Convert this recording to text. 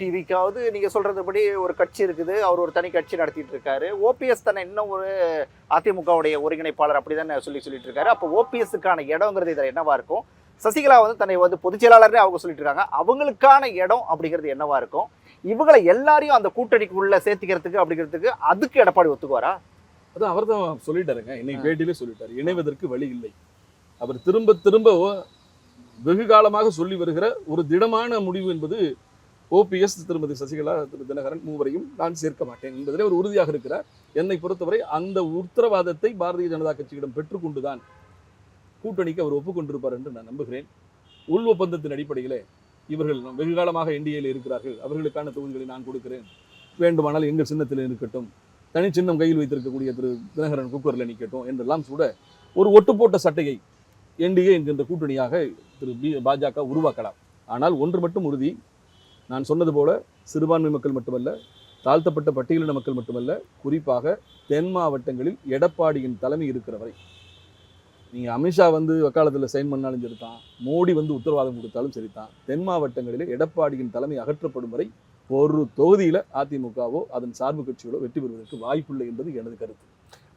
டிவிக்காவது நீங்க சொல்றதுபடி ஒரு கட்சி இருக்குது. அவர் ஒரு தனி கட்சி நடத்திட்டு இருக்காரு. ஓபிஎஸ் தன்னை இன்னும் ஒரு அதிமுகவுடைய ஒருங்கிணைப்பாளர் அப்படிதானே சொல்லிட்டு இருக்காரு. அப்போ ஓபிஎஸ்ஸுக்கான இடம்ங்கிறது இதில் என்னவா இருக்கும்? சசிகலா வந்து தன்னை வந்து பொதுச் செயலாளர்னே அவங்க சொல்லிட்டு இருக்காங்க. அவங்களுக்கான இடம் அப்படிங்கிறது என்னவா இருக்கும்? இவங்களை எல்லாரையும் அந்த கூட்டணிக்குள்ள சேர்த்துக்கிறதுக்கு அப்படிங்கிறதுக்கு அதுக்கு எடப்பாடி ஒத்துக்குவாரா? அதான் அவர் தான் சொல்லிட்டாருங்க. இன்னைக்கு பேட்டியிலே சொல்லிட்டாரு, இணைவதற்கு வழி இல்லை. அவர் திரும்ப திரும்ப வெகு காலமாக சொல்லி வருகிற ஒரு திடமான முடிவு என்பது ஓபிஎஸ், திருமதி சசிகலா, திரு தினகரன் மூவரையும் நான் சேர்க்க மாட்டேன் என்பதிலே ஒரு உறுதியாக இருக்கிறார். என்னை பொறுத்தவரை அந்த உத்தரவாதத்தை பாரதிய ஜனதா கட்சியிடம் பெற்றுக்கொண்டுதான் கூட்டணிக்கு அவர் ஒப்புக்கொண்டிருப்பார் என்று நான் நம்புகிறேன். உள் ஒப்பந்தத்தின் அடிப்படையிலே இவர்கள் வெகு காலமாக என்டிஏல இருக்கிறார்கள், அவர்களுக்கான தொகுதிகளை நான் கொடுக்கிறேன், வேண்டுமானால் எங்கள் சின்னத்தில் இருக்கட்டும், தனி சின்னம் கையில் வைத்திருக்கக்கூடிய திரு தினகரன் குக்கரில் நிற்கட்டும் என்றெல்லாம் கூட ஒரு ஒட்டு போட்ட சட்டையை என்டிஏ என்கின்ற கூட்டணியாக பாஜக உருவாக்கலாம். ஆனால் ஒன்று மட்டும் உறுதி, நான் சொன்னது போல சிறுபான்மை மக்கள் மட்டுமல்ல, தாழ்த்தப்பட்ட பட்டியலின மக்கள் மட்டுமல்ல, குறிப்பாக தென் மாவட்டங்களில் எடப்பாடியின் தலைமை இருக்கிற வரை, நீங்கள் அமித்ஷா வந்து வக்காலத்தில் சைன் பண்ணாலும் சரிதான், மோடி வந்து உத்தரவாதம் கொடுத்தாலும் சரிதான், தென் மாவட்டங்களில் எடப்பாடியின் தலைமை அகற்றப்படும் வரை ஒரு தொகுதியில் அதிமுகவோ அதன் சார்பு கட்சிகளோ வெற்றி பெறுவதற்கு வாய்ப்பில்லை என்பது எனது கருத்து.